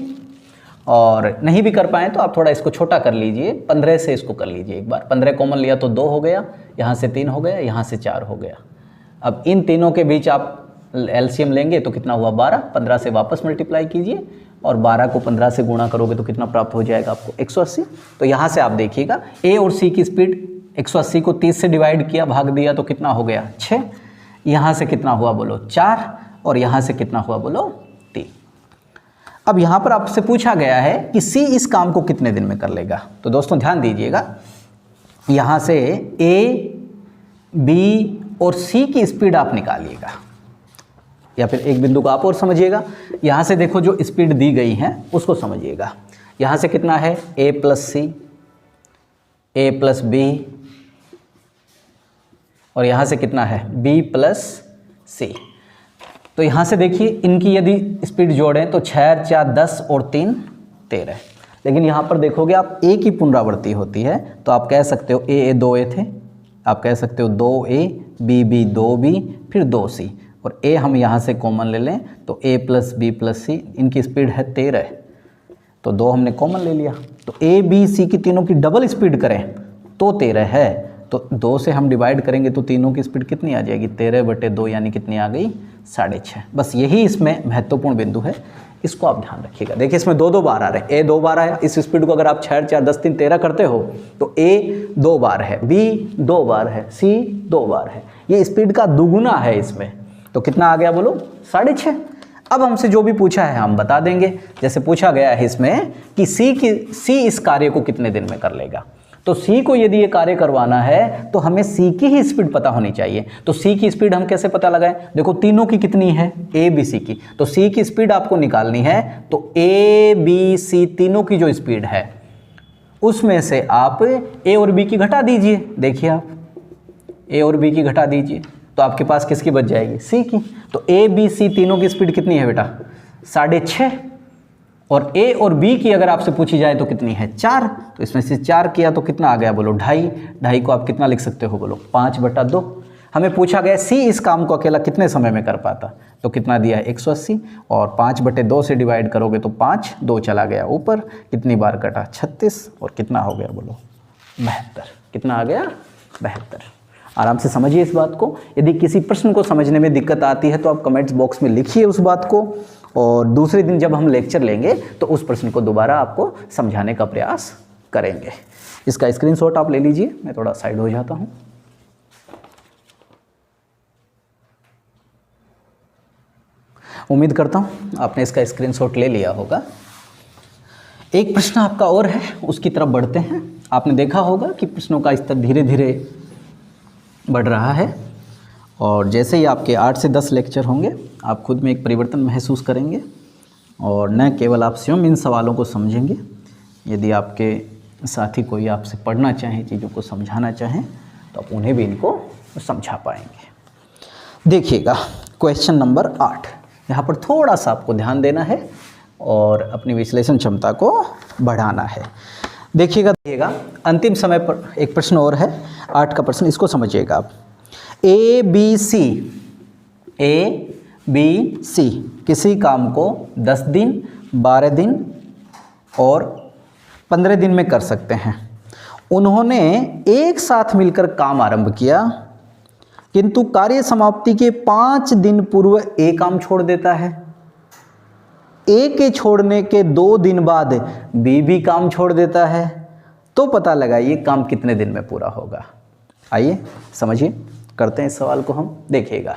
A: और नहीं भी कर पाएँ तो आप थोड़ा इसको छोटा कर लीजिए, 15 से इसको कर लीजिए एक बार। 15 कॉमन लिया तो 2 हो गया, यहाँ से 3 हो गया, यहाँ से 4 हो गया। अब इन तीनों के बीच आप एलसीएम लेंगे तो कितना हुआ 12, 15 से वापस मल्टीप्लाई कीजिए और 12 को 15 से गुणा करोगे तो कितना प्राप्त हो जाएगा आपको 180। तो यहाँ से आप देखिएगा ए और सी की स्पीड 180 को 30 से डिवाइड किया, भाग दिया तो कितना हो गया 6, यहाँ से कितना हुआ बोलो 4, और यहाँ से कितना हुआ बोलो 3। अब यहाँ पर आपसे पूछा गया है कि सी इस काम को कितने दिन में कर लेगा। तो दोस्तों ध्यान दीजिएगा, यहाँ से ए, बी और सी की स्पीड आप निकालिएगा, या फिर एक बिंदु को आप और समझिएगा। यहाँ से देखो जो स्पीड दी गई है उसको समझिएगा। यहाँ से कितना है ए प्लस सी, ए प्लस बी, और यहाँ से कितना है बी प्लस सी। तो यहाँ से देखिए इनकी यदि स्पीड जोड़ें तो 6 4 10 और 3 13, लेकिन यहाँ पर देखोगे आप ए की पुनरावृत्ति होती है तो आप कह सकते हो ए 2 ए थे, आप कह सकते हो 2 ए, बी 2 बी, फिर 2 सी, और ए हम यहाँ से कॉमन ले लें तो ए प्लस बी प्लस सी, इनकी स्पीड है 13, तो 2 हमने कॉमन ले लिया। तो ए बी सी की तीनों की डबल स्पीड करें तो 13 है, तो 2 से हम डिवाइड करेंगे तो तीनों की स्पीड कितनी आ जाएगी 13/2, यानी कितनी आ गई 6.5। बस यही इसमें महत्वपूर्ण बिंदु है, इसको आप ध्यान रखिएगा। देखिए इसमें 2 बार आ रहे हैं, ए 2 बार आया, इस स्पीड को अगर आप 6 4 10 3 13 करते हो तो ए 2 बार है, बी 2 बार है, सी 2 बार है, ये स्पीड का दुगुना है इसमें। तो कितना आ गया बोलो 6.5। अब हमसे जो भी पूछा है हम बता देंगे। जैसे पूछा गया है इसमें कि सी इस कार्य को कितने दिन में कर लेगा, तो सी को यदि ये कार्य करवाना है तो हमें सी की ही स्पीड पता होनी चाहिए। तो सी की स्पीड हम कैसे पता लगाएं, देखो तीनों की कितनी है ए बी सी की, तो सी की स्पीड आपको निकालनी है, तो ए बी सी तीनों की जो स्पीड है उसमें से आप ए और बी की घटा दीजिए। देखिए आप ए और बी की घटा दीजिए तो आपके पास किसकी बच जाएगी सी की। तो ए बी सी तीनों की स्पीड कितनी है बेटा 6.5, और ए और बी की अगर आपसे पूछी जाए तो कितनी है 4, तो इसमें से 4 किया तो कितना आ गया बोलो 2.5, 2.5 को आप कितना लिख सकते हो बोलो 5/2। हमें पूछा गया सी इस काम को अकेला कितने समय में कर पाता, तो कितना दिया है 180, और 5/2 से डिवाइड करोगे तो 5, 2 चला गया ऊपर, कितनी बार कटा 36, और कितना हो गया बोलो 72। कितना आ गया 72। आराम से समझिए इस बात को। यदि किसी प्रश्न को समझने में दिक्कत आती है तो आप कमेंट्स बॉक्स में लिखिए उस बात को, और दूसरे दिन जब हम लेक्चर लेंगे तो उस प्रश्न को दोबारा आपको समझाने का प्रयास करेंगे। इसका स्क्रीनशॉट आप ले लीजिए, मैं थोड़ा साइड हो जाता हूं। उम्मीद करता हूं आपने इसका स्क्रीनशॉट ले लिया होगा। एक प्रश्न आपका और है, उसकी तरफ बढ़ते हैं। आपने देखा होगा कि प्रश्नों का स्तर धीरे धीरे बढ़ रहा है, और जैसे ही आपके 8 से 10 लेक्चर होंगे आप खुद में एक परिवर्तन महसूस करेंगे, और न केवल आप स्वयं इन सवालों को समझेंगे, यदि आपके साथी कोई आपसे पढ़ना चाहें, चीज़ों को समझाना चाहें तो आप उन्हें भी इनको समझा पाएंगे। देखिएगा क्वेश्चन नंबर 8, यहाँ पर थोड़ा सा आपको ध्यान देना है और अपनी विश्लेषण क्षमता को बढ़ाना है। देखिएगा अंतिम समय पर एक प्रश्न और है, 8 का प्रश्न, इसको समझिएगा आप। ए बी सी किसी काम को 10 दिन, 12 दिन और 15 दिन में कर सकते हैं। उन्होंने एक साथ मिलकर काम आरंभ किया, किंतु कार्य समाप्ति के 5 दिन पूर्व ए काम छोड़ देता है। ए के छोड़ने के 2 दिन बाद बी भी काम छोड़ देता है, तो पता लगाइए काम कितने दिन में पूरा होगा। आइए समझिए, करते हैं इस सवाल को हम। देखिएगा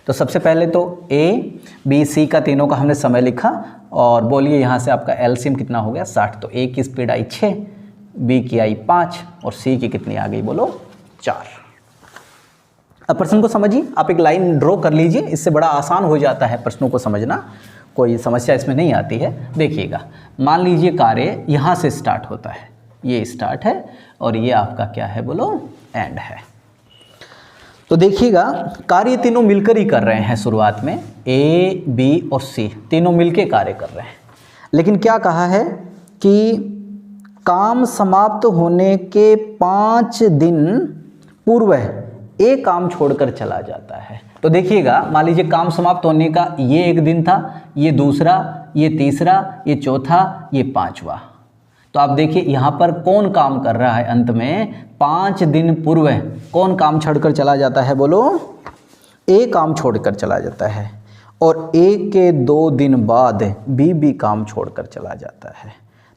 A: तो सबसे पहले तो ए बी सी का तीनों का हमने समय लिखा, और बोलिए यहाँ से आपका एलसीएम कितना हो गया 60। तो ए की स्पीड आई 6, बी की आई 5 और सी की कितनी आ गई बोलो 4। अब प्रश्न को समझिए, आप एक लाइन ड्रॉ कर लीजिए, इससे बड़ा आसान हो जाता है प्रश्नों को समझना, कोई समस्या इसमें नहीं आती है। देखिएगा मान लीजिए कार्य यहाँ से स्टार्ट होता है, ये स्टार्ट है और ये आपका क्या है बोलो एंड है। तो देखिएगा कार्य तीनों मिलकर ही कर रहे हैं। शुरुआत में ए, बी और सी तीनों मिलकर कार्य कर रहे हैं, लेकिन क्या कहा है कि काम समाप्त होने के 5 दिन पूर्व ए काम छोड़कर चला जाता है। तो देखिएगा, मान लीजिए काम समाप्त होने का ये एक दिन था, ये दूसरा, ये तीसरा, ये चौथा, ये 5वां। तो आप देखिए यहाँ पर कौन काम कर रहा है। अंत में 5 दिन पूर्व कौन काम छोड़कर चला जाता है, बोलो? ए काम छोड़कर चला जाता है। और ए के 2 दिन बाद बी काम छोड़कर चला जाता है।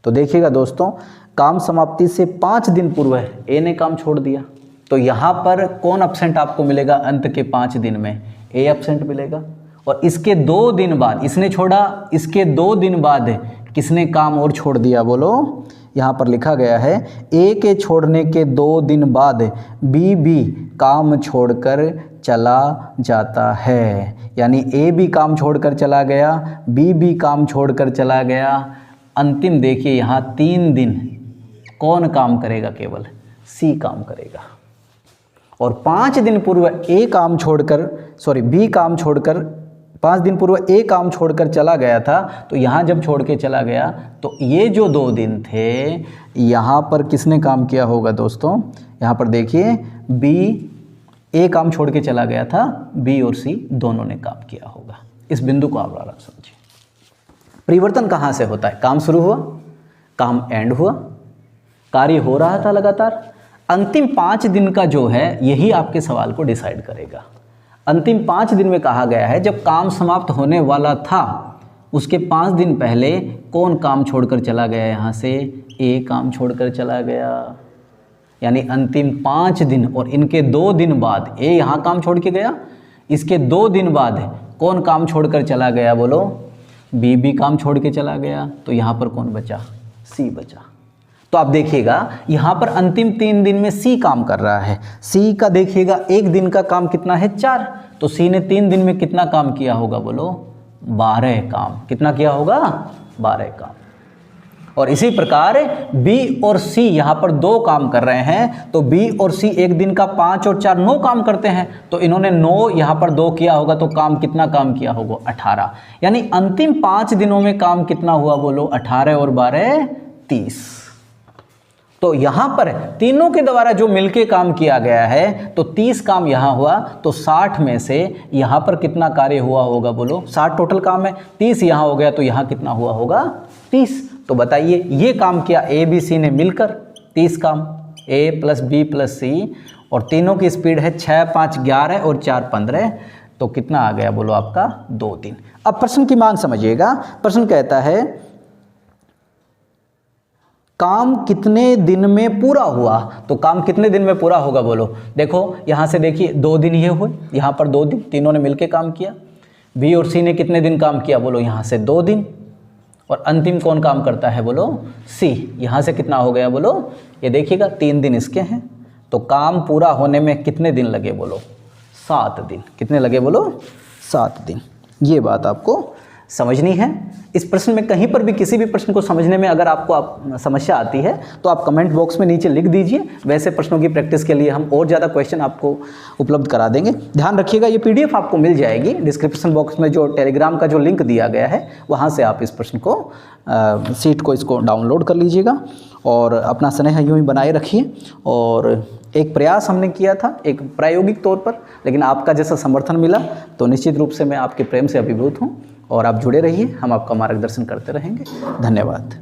A: तो देखिएगा दोस्तों, काम समाप्ति से 5 दिन पूर्व ए ने काम छोड़ दिया, तो यहाँ पर कौन एब्सेंट आपको मिलेगा? अंत के 5 दिन में ए एब्सेंट मिलेगा। और इसके 2 दिन बाद इसने छोड़ा, इसके 2 दिन बाद किसने काम और छोड़ दिया, बोलो? यहाँ पर लिखा गया है ए के छोड़ने के 2 दिन बाद बी काम छोड़कर चला जाता है। यानी ए भी काम छोड़कर चला गया, बी काम छोड़कर चला गया। अंतिम देखिए यहाँ 3 दिन कौन काम करेगा? केवल सी काम करेगा। और 5 दिन पूर्व ए काम छोड़कर बी काम छोड़कर 5 दिन पूर्व ए काम छोड़कर चला गया था। तो यहाँ जब छोड़ के चला गया तो ये जो 2 दिन थे यहाँ पर किसने काम किया होगा दोस्तों? यहाँ पर देखिए बी ए काम छोड़ के चला गया था, बी और सी दोनों ने काम किया होगा। इस बिंदु को आप आराम समझिए। परिवर्तन कहाँ से होता है? काम शुरू हुआ, काम एंड हुआ, कार्य हो रहा था लगातार। अंतिम 5 दिन का जो है यही आपके सवाल को डिसाइड करेगा। अंतिम 5 दिन में कहा गया है जब काम समाप्त होने वाला था उसके 5 दिन पहले कौन काम छोड़कर चला गया? यहाँ से ए काम छोड़कर चला गया। यानी अंतिम 5 दिन और इनके 2 दिन बाद ए यहाँ काम छोड़ के गया, इसके 2 दिन बाद कौन काम छोड़कर चला गया, बोलो? बी काम छोड़ के चला गया। तो यहाँ पर कौन बचा? सी बचा। तो आप देखिएगा यहाँ पर अंतिम 3 दिन में सी काम कर रहा है। सी का देखिएगा एक दिन का काम कितना है? 4। तो सी ने 3 दिन में कितना काम किया होगा, बोलो? 12 काम। कितना किया होगा? 12 काम। और इसी प्रकार बी और सी यहाँ पर 2 काम कर रहे हैं। तो बी और सी एक दिन का 5 और 4 9 काम करते हैं। तो इन्होंने 9 यहाँ पर 2 किया होगा, तो काम कितना काम किया होगा? 18। यानी अंतिम 5 दिनों में काम कितना हुआ, बोलो? 18 और 12 30। तो यहाँ पर तीनों के द्वारा जो मिलके काम किया गया है तो 30 काम यहाँ हुआ। तो 60 में से यहाँ पर कितना कार्य हुआ होगा, बोलो? 60 टोटल काम है, 30 यहाँ हो गया, तो यहाँ कितना हुआ होगा? 30। तो बताइए ये काम किया ए बी सी ने मिलकर 30 काम, ए प्लस बी प्लस सी, और तीनों की स्पीड है 6 5 11 और 4 15। तो कितना आ गया, बोलो? आपका 2 दिन। अब प्रश्न की मांग समझिएगा। प्रश्न कहता है काम कितने दिन में पूरा हुआ? तो काम कितने दिन में पूरा होगा, बोलो? देखो यहाँ से देखिए 2 दिन ये हुए, यहाँ पर 2 दिन, तीनों ने मिलके काम किया। बी और सी ने कितने दिन काम किया, बोलो? यहाँ से 2 दिन। और अंतिम कौन काम करता है, बोलो? सी। यहाँ से कितना हो गया, बोलो? ये देखिएगा 3 दिन इसके हैं। तो काम पूरा होने में कितने दिन लगे, बोलो? 7 दिन। कितने लगे, बोलो? 7 दिन। ये बात आपको समझनी है। इस प्रश्न में कहीं पर भी किसी भी प्रश्न को समझने में अगर आपको समस्या आती है तो आप कमेंट बॉक्स में नीचे लिख दीजिए। वैसे प्रश्नों की प्रैक्टिस के लिए हम और ज़्यादा क्वेश्चन आपको उपलब्ध करा देंगे। ध्यान रखिएगा, ये PDF आपको मिल जाएगी डिस्क्रिप्शन बॉक्स में, जो टेलीग्राम का जो लिंक दिया गया है वहाँ से आप इस प्रश्न को सीट को इसको डाउनलोड कर लीजिएगा। और अपना स्नेह यूँ ही बनाए रखिए। और एक प्रयास हमने किया था एक प्रायोगिक तौर पर, लेकिन आपका जैसा समर्थन मिला तो निश्चित रूप से मैं आपके प्रेम से अभिभूत हूँ। और आप जुड़े रहिए, हम आपका मार्गदर्शन करते रहेंगे। धन्यवाद।